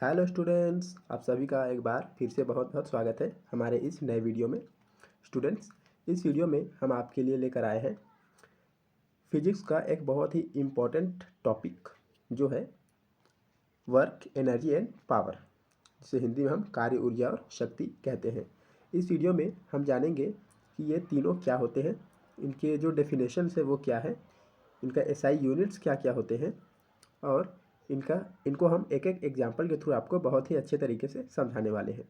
Hello students, आप सभी का एक बार फिर से बहुत बहुत स्वागत है हमारे इस नए वीडियो में। स्टूडेंट्स, इस वीडियो में हम आपके लिए लेकर आए हैं फिजिक्स का एक बहुत ही इम्पोर्टेंट टॉपिक जो है वर्क, एनर्जी एंड पावर, जिसे हिंदी में हम कार्य, ऊर्जा और शक्ति कहते हैं। इस वीडियो में हम जानेंगे कि ये तीनों क्या होते हैं, इनके जो डेफिनेशन है वो क्या है, इनका एसआई यूनिट्स क्या क्या होते हैं और इनको हम एक एक एग्जाम्पल के थ्रू आपको बहुत ही अच्छे तरीके से समझाने वाले हैं।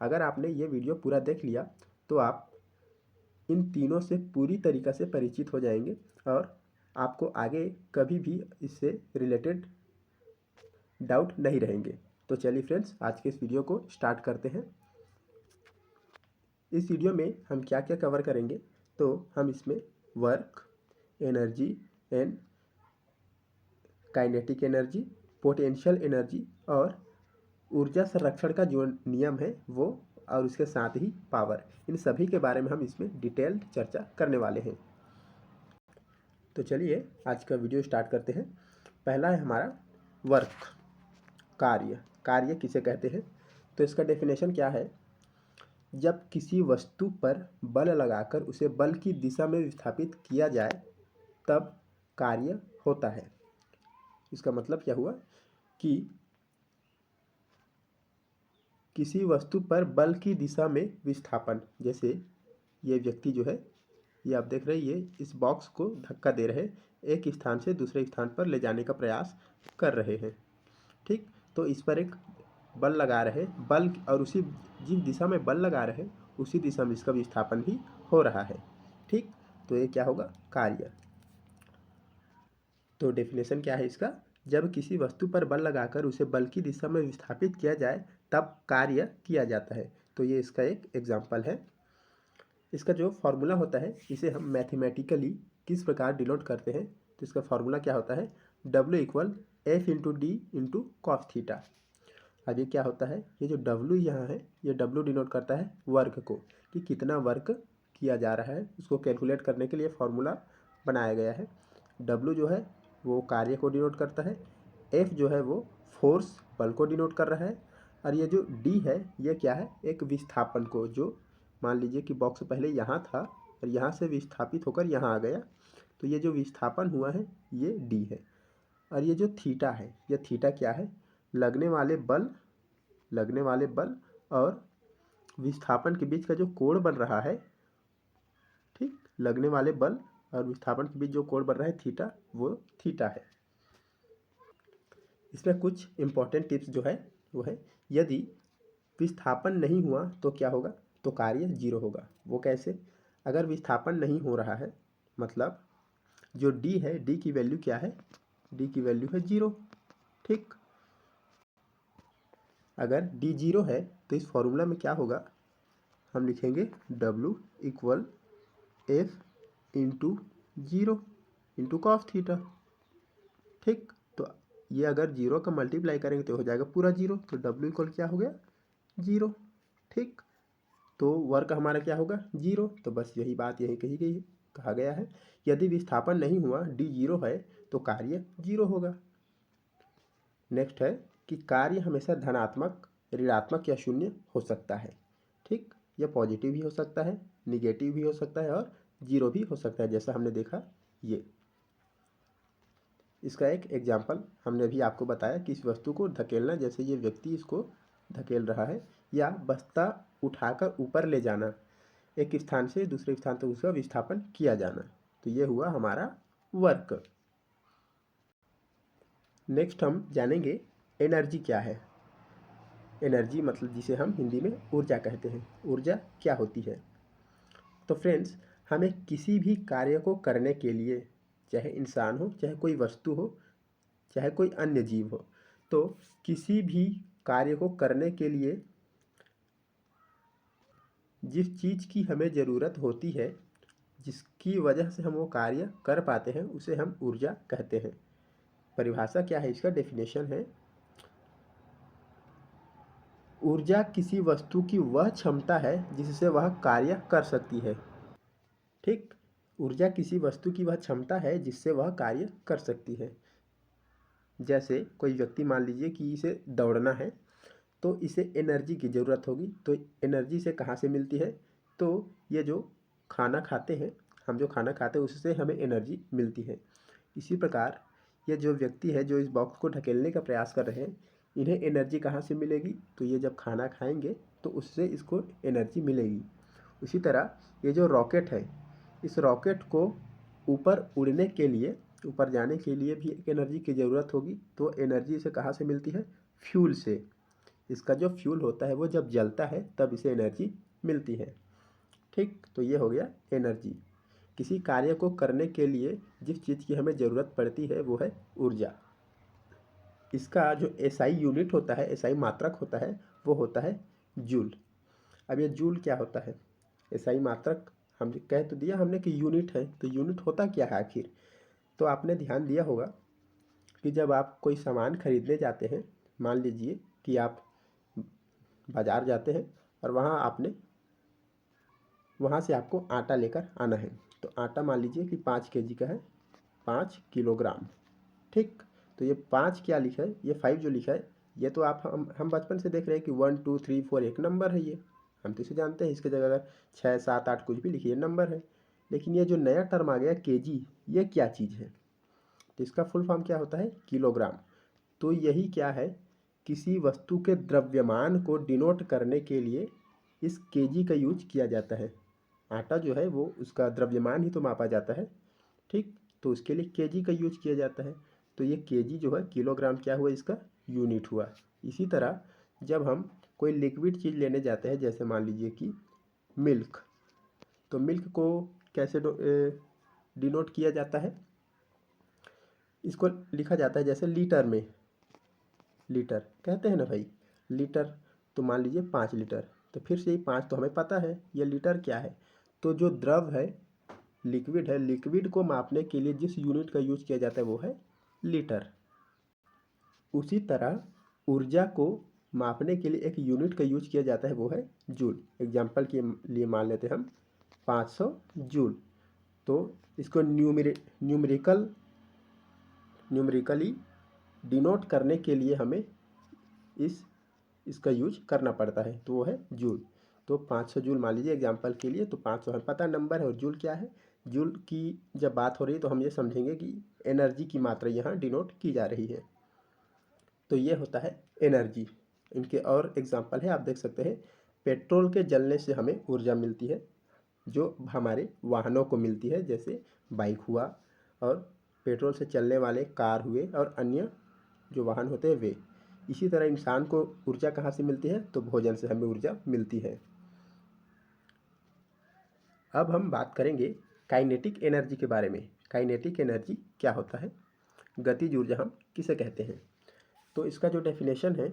अगर आपने ये वीडियो पूरा देख लिया तो आप इन तीनों से पूरी तरीक़ा से परिचित हो जाएंगे और आपको आगे कभी भी इससे रिलेटेड डाउट नहीं रहेंगे। तो चलिए फ्रेंड्स, आज के इस वीडियो को स्टार्ट करते हैं। इस वीडियो में हम क्या क्या कवर करेंगे, तो हम इसमें work, energy and kinetic energy, potential energy और ऊर्जा संरक्षण का जो नियम है वो, और उसके साथ ही पावर, इन सभी के बारे में हम इसमें डिटेल्ड चर्चा करने वाले हैं। तो चलिए आज का वीडियो स्टार्ट करते हैं। पहला है हमारा वर्क, कार्य। कार्य किसे कहते हैं, तो इसका डेफिनेशन क्या है? जब किसी वस्तु पर बल लगाकर उसे बल की दिशा में विस्थापित किया जाए तब कार्य होता है। इसका मतलब क्या हुआ कि किसी वस्तु पर बल की दिशा में विस्थापन, जैसे ये व्यक्ति जो है, ये आप देख रहे हैं, ये इस बॉक्स को धक्का दे रहे हैं, एक स्थान से दूसरे स्थान पर ले जाने का प्रयास कर रहे हैं। ठीक, तो इस पर एक बल लगा रहे बल, और उसी जिस दिशा में बल लगा रहे उसी दिशा में इसका विस्थापन भी हो रहा है। ठीक, तो ये क्या होगा? कार्य। तो डेफिनेशन क्या है इसका? जब किसी वस्तु पर बल लगाकर उसे बल की दिशा में विस्थापित किया जाए तब कार्य किया जाता है। तो ये इसका एक एग्जाम्पल है। इसका जो फॉर्मूला होता है, इसे हम मैथमेटिकली किस प्रकार डिनोट करते हैं, तो इसका फॉर्मूला क्या होता है? W equal F into D into cos theta. अब ये क्या होता है? ये जो W यहाँ है, ये W डिनोट करता है वर्क को, कि कितना वर्क किया जा रहा है। उसको कैलकुलेट करने के लिए फॉर्मूला बनाया गया है। W जो है वो कार्य को डिनोट करता है, F जो है वो फोर्स, बल को डिनोट कर रहा है, और ये जो D है ये क्या है? एक विस्थापन को, जो मान लीजिए कि बॉक्स पहले यहाँ था और यहाँ से विस्थापित होकर यहाँ आ गया, तो ये जो विस्थापन हुआ है ये D है। और ये जो थीटा है, ये थीटा क्या है? लगने वाले बल और विस्थापन के बीच का जो कोण बन रहा है, ठीक, लगने वाले बल और विस्थापन के बीच जो कोण बन रहा है थीटा, वो थीटा है। इसमें कुछ इम्पोर्टेंट टिप्स जो है वो है, यदि विस्थापन नहीं हुआ तो क्या होगा? तो कार्य जीरो होगा। वो कैसे? अगर विस्थापन नहीं हो रहा है, मतलब जो D है, D की वैल्यू क्या है? D की वैल्यू है जीरो। ठीक, अगर D जीरो है तो इस फॉर्मूला में क्या होगा? हम लिखेंगे W equal F into zero into cos theta. ठीक, तो ये अगर जीरो का मल्टीप्लाई करेंगे तो हो जाएगा पूरा जीरो, तो W इक्वल क्या हो गया? जीरो। ठीक, तो वर्क हमारा क्या होगा? जीरो। तो बस यही बात यही कही गई है, कहा गया है यदि विस्थापन नहीं हुआ, D जीरो है, तो कार्य जीरो होगा। नेक्स्ट है कि कार्य हमेशा धनात्मक, ऋणात्मक या शून्य हो सकता है। ठीक, यह पॉजिटिव भी हो सकता है, निगेटिव भी हो सकता है और जीरो भी हो सकता है, जैसा हमने देखा ये। इसका एक एग्जाम्पल हमने अभी आपको बताया कि इस वस्तु को धकेलना, जैसे ये व्यक्ति इसको धकेल रहा है, या बस्ता उठाकर ऊपर ले जाना, एक स्थान से दूसरे स्थान तक उसका विस्थापन किया जाना, तो ये हुआ हमारा वर्क। नेक्स्ट हम जानेंगे एनर्जी क्या है। एनर्जी मतलब जिसे हम हिंदी में ऊर्जा कहते हैं। ऊर्जा क्या होती है? तो फ्रेंड्स, हमें किसी भी कार्य को करने के लिए, चाहे इंसान हो, चाहे कोई वस्तु हो, चाहे कोई अन्य जीव हो, तो किसी भी कार्य को करने के लिए जिस चीज़ की हमें ज़रूरत होती है, जिसकी वजह से हम वो कार्य कर पाते हैं, उसे हम ऊर्जा कहते हैं। परिभाषा क्या है इसका? डेफिनेशन है, ऊर्जा किसी वस्तु की वह क्षमता है जिससे वह कार्य कर सकती है। ठीक, ऊर्जा किसी वस्तु की वह क्षमता है जिससे वह कार्य कर सकती है। जैसे कोई व्यक्ति, मान लीजिए कि इसे दौड़ना है, तो इसे एनर्जी की ज़रूरत होगी। तो एनर्जी से कहाँ से मिलती है? तो ये जो खाना खाते हैं, हम जो खाना खाते हैं उससे हमें एनर्जी मिलती है। इसी प्रकार ये जो व्यक्ति है जो इस बॉक्स को ढकेलने का प्रयास कर रहे हैं, इन्हें एनर्जी कहाँ से मिलेगी? तो ये जब खाना खाएंगे तो उससे इसको एनर्जी मिलेगी। उसी तरह ये जो रॉकेट है, इस रॉकेट को ऊपर उड़ने के लिए, ऊपर जाने के लिए भी एक एनर्जी की ज़रूरत होगी। तो एनर्जी इसे कहाँ से मिलती है? फ्यूल से। इसका जो फ्यूल होता है वो जब जलता है तब इसे एनर्जी मिलती है। ठीक, तो ये हो गया एनर्जी। किसी कार्य को करने के लिए जिस चीज़ की हमें ज़रूरत पड़ती है वो है ऊर्जा। इसका जो एसआई यूनिट होता है, एसआई मात्रक होता है, वो होता है जूल। अब ये जूल क्या होता है? एसआई मात्रक हम कह तो दिया हमने कि यूनिट है, तो यूनिट होता क्या है आखिर? तो आपने ध्यान दिया होगा कि जब आप कोई सामान खरीदने जाते हैं, मान लीजिए कि आप बाज़ार जाते हैं और वहाँ से आपको आटा लेकर आना है। तो आटा मान लीजिए कि 5 kg का है, 5 किलोग्राम। ठीक, तो ये 5 क्या लिखा है, ये 5 जो लिखा है, ये तो आप हम बचपन से देख रहे हैं कि 1 2 3 4 एक नंबर है। ये हम तो इसे जानते हैं। इसके जगह अगर 6 7 8 कुछ भी लिखिए नंबर है। लेकिन ये जो नया टर्म आ गया केजी, ये क्या चीज़ है? तो इसका फुल फॉर्म क्या होता है? किलोग्राम। तो यही क्या है, किसी वस्तु के द्रव्यमान को डिनोट करने के लिए इस केजी का यूज किया जाता है। आटा जो है वो उसका द्रव्यमान ही तो मापा जाता है। ठीक, तो उसके लिए केजी का यूज किया जाता है। तो ये केजी जो है, किलोग्राम क्या हुआ, इसका यूनिट हुआ। इसी तरह जब हम कोई लिक्विड चीज़ लेने जाते हैं, जैसे मान लीजिए कि मिल्क, तो मिल्क को कैसे डिनोट किया जाता है? इसको लिखा जाता है जैसे लीटर में। लीटर कहते हैं ना भाई, लीटर। तो मान लीजिए 5 लीटर, तो फिर से ये 5 तो हमें पता है, ये लीटर क्या है? तो जो द्रव है, लिक्विड है, लिक्विड को मापने के लिए जिस यूनिट का यूज किया जाता है वो है लीटर। उसी तरह ऊर्जा को मापने के लिए एक यूनिट का यूज किया जाता है, वो है जूल। एग्जाम्पल के लिए मान लेते हैं हम 500 जूल। तो इसको न्यूमेरिकली डिनोट करने के लिए हमें इसका यूज करना पड़ता है, तो वो है जूल। तो 500 जूल मान लीजिए एग्जाम्पल के लिए। तो 500 हमें पता नंबर है, और जूल क्या है? जूल की जब बात हो रही है तो हम ये समझेंगे कि एनर्जी की मात्रा यहाँ डिनोट की जा रही है। तो ये होता है एनर्जी। इनके और एग्जाम्पल है, आप देख सकते हैं। पेट्रोल के जलने से हमें ऊर्जा मिलती है, जो हमारे वाहनों को मिलती है, जैसे बाइक हुआ, और पेट्रोल से चलने वाले कार हुए, और अन्य जो वाहन होते हैं वे। इसी तरह इंसान को ऊर्जा कहाँ से मिलती है? तो भोजन से हमें ऊर्जा मिलती है। अब हम बात करेंगे काइनेटिक एनर्जी के बारे में। काइनेटिक एनर्जी क्या होता है? गतिज ऊर्जा हम किसे कहते हैं? तो इसका जो डेफिनेशन है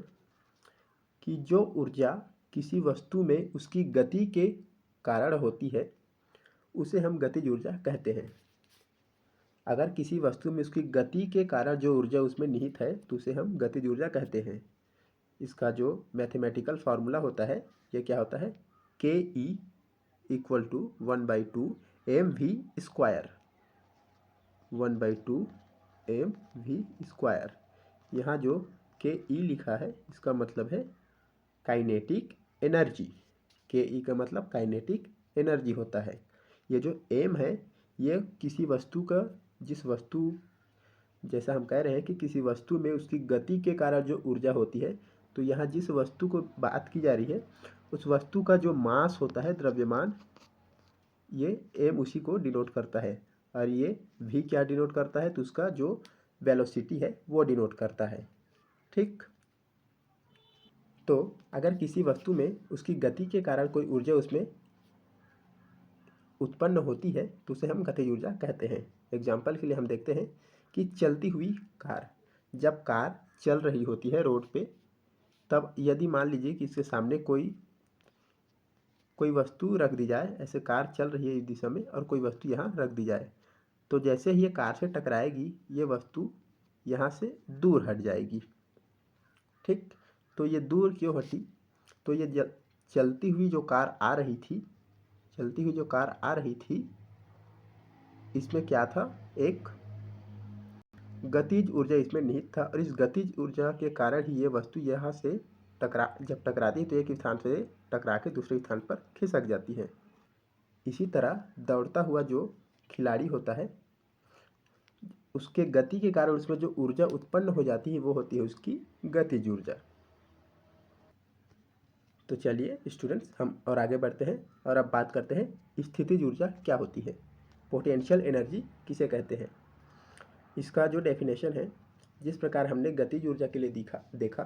कि जो ऊर्जा किसी वस्तु में उसकी गति के कारण होती है उसे हम गतिज ऊर्जा कहते हैं। अगर किसी वस्तु में उसकी गति के कारण जो ऊर्जा उसमें निहित है तो उसे हम गतिज ऊर्जा कहते हैं। इसका जो मैथमेटिकल फार्मूला होता है, ये क्या होता है? K E equal to 1/2 m v square. 1/2 m v square. यहाँ जो के ई लिखा है इसका मतलब है काइनेटिक एनर्जी। के ई का मतलब काइनेटिक एनर्जी होता है। ये जो एम है ये किसी वस्तु का, जिस वस्तु, जैसा हम कह रहे हैं कि किसी वस्तु में उसकी गति के कारण जो ऊर्जा होती है, तो यहाँ जिस वस्तु को बात की जा रही है उस वस्तु का जो मास होता है, द्रव्यमान, ये एम उसी को डिनोट करता है। और ये भी क्या डिनोट करता है? तो उसका जो वेलोसिटी है वो डिनोट करता है। ठीक, तो अगर किसी वस्तु में उसकी गति के कारण कोई ऊर्जा उसमें उत्पन्न होती है तो उसे हम गतिज ऊर्जा कहते हैं। एग्जाम्पल के लिए हम देखते हैं कि चलती हुई कार, जब कार चल रही होती है रोड पे, तब यदि मान लीजिए कि इसके सामने कोई वस्तु रख दी जाए, ऐसे कार चल रही है इस दिशा में और कोई वस्तु यहाँ रख दी जाए, तो जैसे ही ये कार से टकराएगी ये वस्तु यहाँ से दूर हट जाएगी। ठीक, तो ये दूर क्यों हटी? तो ये चलती हुई जो कार आ रही थी, चलती हुई जो कार आ रही थी, इसमें क्या था? एक गतिज ऊर्जा इसमें निहित था, और इस गतिज ऊर्जा के कारण ही ये वस्तु यहाँ से जब टकराती है तो एक स्थान से टकरा के दूसरे स्थान पर खिसक जाती है। इसी तरह दौड़ता हुआ जो खिलाड़ी होता है, उसके गति के कारण उसमें जो ऊर्जा उत्पन्न हो जाती है वो होती है उसकी गतिज ऊर्जा। तो चलिए स्टूडेंट्स, हम और आगे बढ़ते हैं और अब बात करते हैं स्थितिज ऊर्जा क्या होती है, पोटेंशियल एनर्जी किसे कहते हैं। इसका जो डेफिनेशन है, जिस प्रकार हमने गतिज ऊर्जा के लिए देखा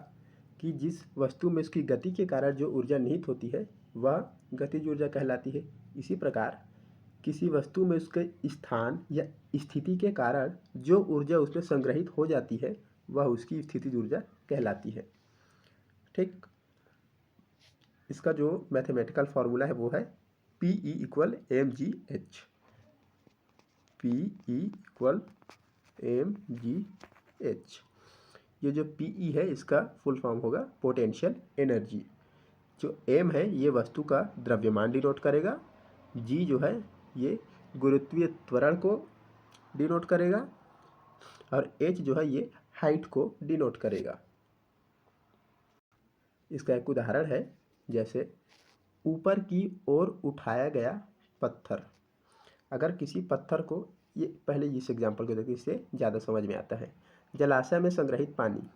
कि जिस वस्तु में उसकी गति के कारण जो ऊर्जा निहित होती है वह गतिज ऊर्जा कहलाती है। इसी प्रकार किसी वस्तु में उसके स्थान या स्थिति के कारण जो ऊर्जा उसमें संग्रहित हो जाती है वह उसकी स्थितिज ऊर्जा कहलाती है। ठीक, इसका जो मैथमेटिकल फार्मूला है वो है PE equal mgh। PE equal mgh। ये जो PE है इसका फुल फॉर्म होगा पोटेंशियल एनर्जी। जो m है ये वस्तु का द्रव्यमान डिनोट करेगा, g जो है ये गुरुत्वीय त्वरण को डिनोट करेगा और h जो है ये हाइट को डिनोट करेगा। इसका एक उदाहरण है, जैसे ऊपर की ओर उठाया गया पत्थर। अगर किसी पत्थर को, ये पहले इस एग्जांपल को देखिए, इससे ज़्यादा समझ में आता है। जलाशय में संग्रहित पानी,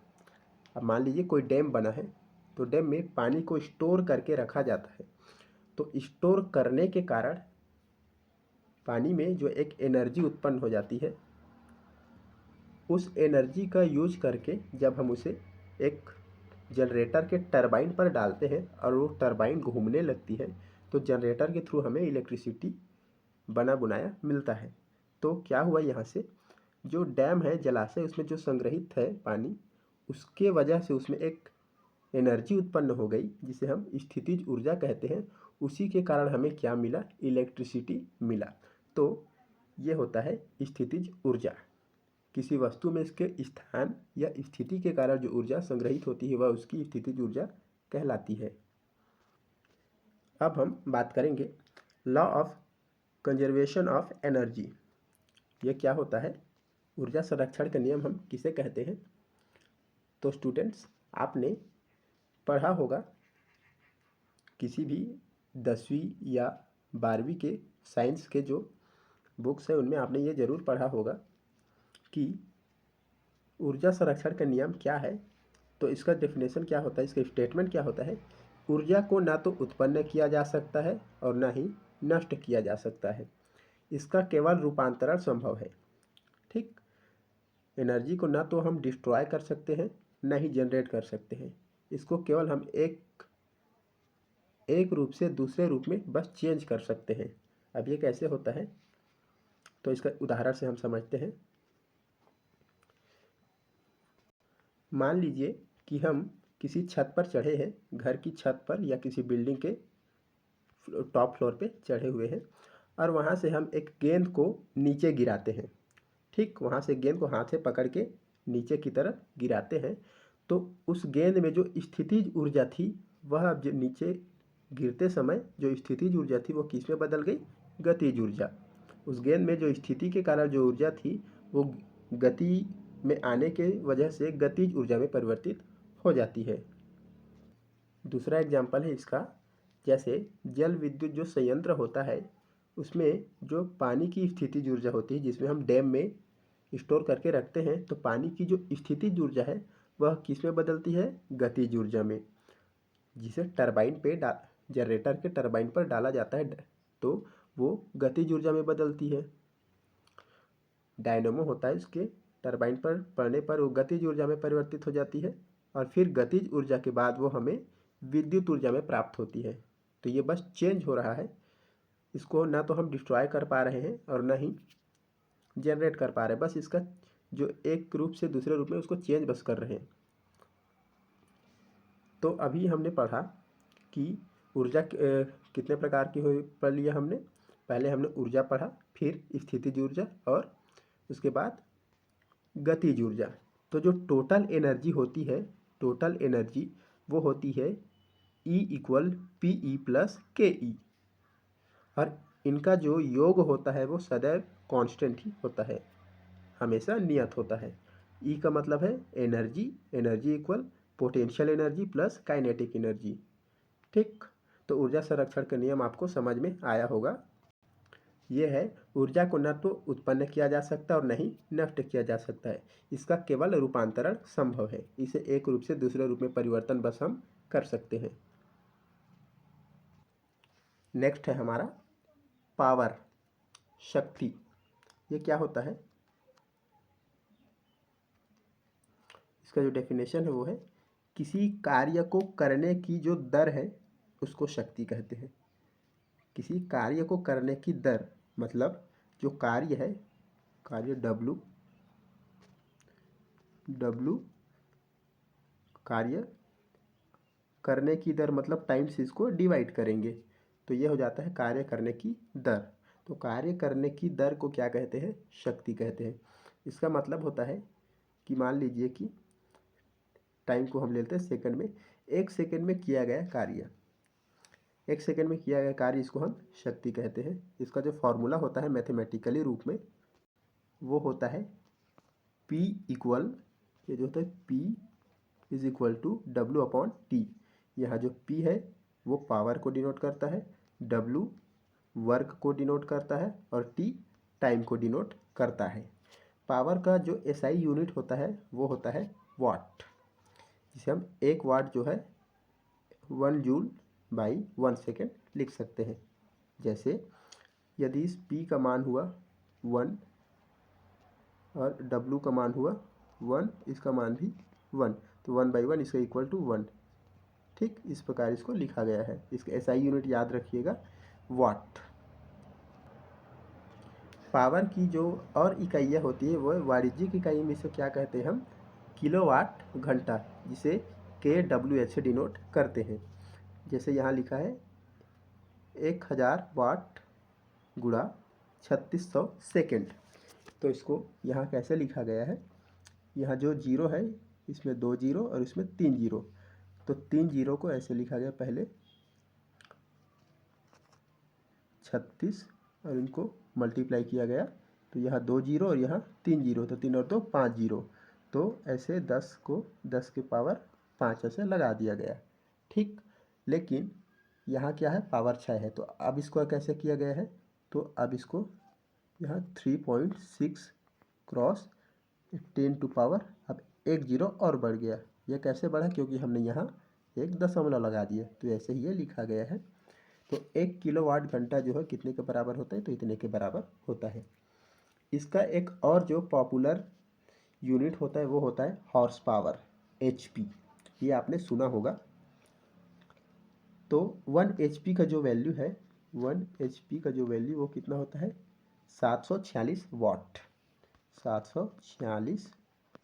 अब मान लीजिए कोई डैम बना है तो डैम में पानी को स्टोर करके रखा जाता है। तो स्टोर करने के कारण पानी में जो एक एनर्जी उत्पन्न हो जाती है, उस एनर्जी का यूज करके जब हम उसे एक जनरेटर के टरबाइन पर डालते हैं और वो टरबाइन घूमने लगती है तो जनरेटर के थ्रू हमें इलेक्ट्रिसिटी बना बुनाया मिलता है। तो क्या हुआ, यहाँ से जो डैम है, जलाशय, उसमें जो संग्रहित है पानी, उसके वजह से उसमें एक एनर्जी उत्पन्न हो गई जिसे हम स्थितिज ऊर्जा कहते हैं। उसी के कारण हमें क्या मिला, इलेक्ट्रिसिटी मिला। तो ये होता है स्थितिज ऊर्जा। किसी वस्तु में इसके स्थान या स्थिति के कारण जो ऊर्जा संग्रहित होती है वह उसकी स्थितिज ऊर्जा कहलाती है। अब हम बात करेंगे law of conservation of energy. ये क्या होता है, ऊर्जा संरक्षण का नियम हम किसे कहते हैं। तो स्टूडेंट्स, आपने पढ़ा होगा किसी भी 10वीं या 12वीं के साइंस के जो बुक्स है उनमें आपने ये ज़रूर पढ़ा होगा कि ऊर्जा संरक्षण का नियम क्या है। तो इसका डेफिनेशन क्या होता है, इसका स्टेटमेंट क्या होता है, ऊर्जा को ना तो उत्पन्न किया जा सकता है और ना ही नष्ट किया जा सकता है, इसका केवल रूपांतरण संभव है। ठीक, एनर्जी को ना तो हम डिस्ट्रॉय कर सकते हैं ना ही जनरेट कर सकते हैं, इसको केवल हम एक रूप से दूसरे रूप में बस चेंज कर सकते हैं। अब ये कैसे होता है, तो इसका उदाहरण से हम समझते हैं। मान लीजिए कि हम किसी छत पर चढ़े हैं, घर की छत पर या किसी बिल्डिंग के टॉप फ्लोर पे चढ़े हुए हैं और वहाँ से हम एक गेंद को नीचे गिराते हैं। ठीक, वहाँ से गेंद को हाथ से पकड़ के नीचे की तरफ गिराते हैं। तो उस गेंद में जो स्थितिज ऊर्जा थी वह अब जो नीचे गिरते समय जो स्थितिज ऊर्जा थी वो किस में बदल गई, गतिज ऊर्जा। उस गेंद में जो स्थिति के कारण जो ऊर्जा थी वो गति में आने के वजह से गतिज ऊर्जा में परिवर्तित हो जाती है। दूसरा एग्जाम्पल है इसका, जैसे जल विद्युत जो संयंत्र होता है उसमें जो पानी की स्थितिज ऊर्जा होती है, जिसमें हम डैम में स्टोर करके रखते हैं, तो पानी की जो स्थितिज ऊर्जा है वह किस में बदलती है, गतिज ऊर्जा में, जिसे टरबाइन पे जनरेटर के टरबाइन पर डाला जाता है तो वो गतिज ऊर्जा में बदलती है। डायनेमो होता है, उसके टरबाइन पर पड़ने पर वो गतिज ऊर्जा में परिवर्तित हो जाती है और फिर गतिज ऊर्जा के बाद वो हमें विद्युत ऊर्जा में प्राप्त होती है। तो ये बस चेंज हो रहा है, इसको ना तो हम डिस्ट्रॉय कर पा रहे हैं और ना ही जनरेट कर पा रहे हैं, बस इसका जो एक रूप से दूसरे रूप में उसको चेंज बस कर रहे हैं। तो अभी हमने पढ़ा कि ऊर्जा कितने प्रकार की हो पढ़ लिया हमने। पहले हमने ऊर्जा पढ़ा, फिर स्थितिज ऊर्जा और उसके बाद गतिज ऊर्जा। तो जो टोटल एनर्जी होती है, टोटल एनर्जी वो होती है E equal PE plus KE और इनका जो योग होता है वो सदैव कांस्टेंट ही होता है, हमेशा नियत होता है। E का मतलब है energy, energy equal potential energy plus kinetic energy. ठीक, तो ऊर्जा संरक्षण का नियम आपको समझ में आया होगा। ये है, ऊर्जा को न तो उत्पन्न किया जा सकता और न ही नष्ट किया जा सकता है, इसका केवल रूपांतरण संभव है। इसे एक रूप से दूसरे रूप में परिवर्तन बस हम कर सकते हैं। नेक्स्ट है हमारा पावर, शक्ति। ये क्या होता है? इसका जो डेफिनेशन है वो है किसी कार्य को करने की जो दर है उसको शक्ति कहते हैं। किसी कार्य को करने की दर मतलब जो कार्य है, कार्य W कार्य करने की दर मतलब टाइम्स इसको डिवाइड करेंगे तो ये हो जाता है कार्य करने की दर। तो कार्य करने की दर को क्या कहते हैं? शक्ति कहते हैं। इसका मतलब होता है कि मान लीजिए कि टाइम को हम लेते हैं सेकंड में, 1 सेकंड में किया गया कार्य, 1 सेकंड में किया गया कार्य, इसको हम शक्ति कहते हैं। इसका जो फॉर्मूला होता है मैथमेटिकली रूप में वो होता है P इक्वल, ये जो होता है P is equal to W/T। यहाँ जो P है वो पावर को डिनोट करता है, W वर्क को डिनोट करता है और T टाइम को डिनोट करता है। पावर का जो SI यूनिट होता है वो होता है वाट, जिसे हम 1 वाट जो है 1 जूल बाई 1 सेकेंड लिख सकते हैं। जैसे यदि इस P का मान हुआ 1 और W का मान हुआ 1, इसका मान भी 1, तो 1/1 इसका इक्वल टू 1। ठीक, इस प्रकार इसको लिखा गया है। इसका SI यूनिट याद रखिएगा वाट। पावर की जो और इकाइयाँ होती है वो वाणिज्यिक इकाई में से क्या कहते हैं हम? किलोवाट घंटा, जिसे kWh से डिनोट करते हैं। जैसे यहाँ लिखा है 1000 वाट गुणा 3600 सेकेंड। तो इसको यहाँ कैसे लिखा गया है? यहाँ जो जीरो है इसमें 2 जीरो और इसमें 3 जीरो, तो 3 जीरो को ऐसे लिखा गया, पहले 36 और इनको मल्टीप्लाई किया गया, तो यहाँ 2 जीरो और यहाँ 3 जीरो, तो 3 और 2 5 जीरो, तो ऐसे 10 को 10 के पावर 5 ऐसे लगा दिया गया। ठीक, लेकिन यहाँ क्या है? पावर 6 है, तो अब इसको कैसे किया गया है? तो अब इसको यहाँ 3.6 क्रॉस 10 टू पावर, अब 1 जीरो और बढ़ गया। यह कैसे बढ़ा? क्योंकि हमने यहाँ एक दशमलव लगा दिया, तो ऐसे ही ये लिखा गया है। तो 1 किलोवाट घंटा जो है कितने के बराबर होता है? तो इतने के बराबर होता है। इसका एक और जो पॉपुलर यूनिट होता है वो होता है हॉर्स पावर, HP। ये आपने सुना होगा। तो 1 HP का जो वैल्यू है, 1 HP का जो वैल्यू वो कितना होता है? 746 वाट। 746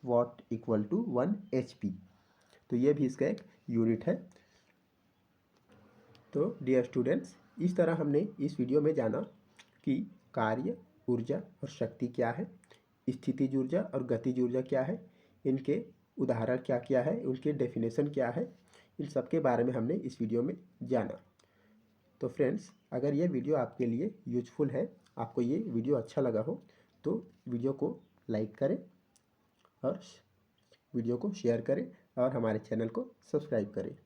वाट इक्वल टू 1 HP। तो ये भी इसका एक यूनिट है। तो डियर स्टूडेंट्स, इस तरह हमने इस वीडियो में जाना कि कार्य, ऊर्जा और शक्ति क्या है, स्थितिज ऊर्जा और गतिज ऊर्जा क्या है, इनके उदाहरण क्या क्या है, उनके डेफिनेशन क्या है, इन सब के बारे में हमने इस वीडियो में जाना। तो फ्रेंड्स, अगर ये वीडियो आपके लिए यूजफुल है, आपको ये वीडियो अच्छा लगा हो, तो वीडियो को लाइक करें और वीडियो को शेयर करें और हमारे चैनल को सब्सक्राइब करें।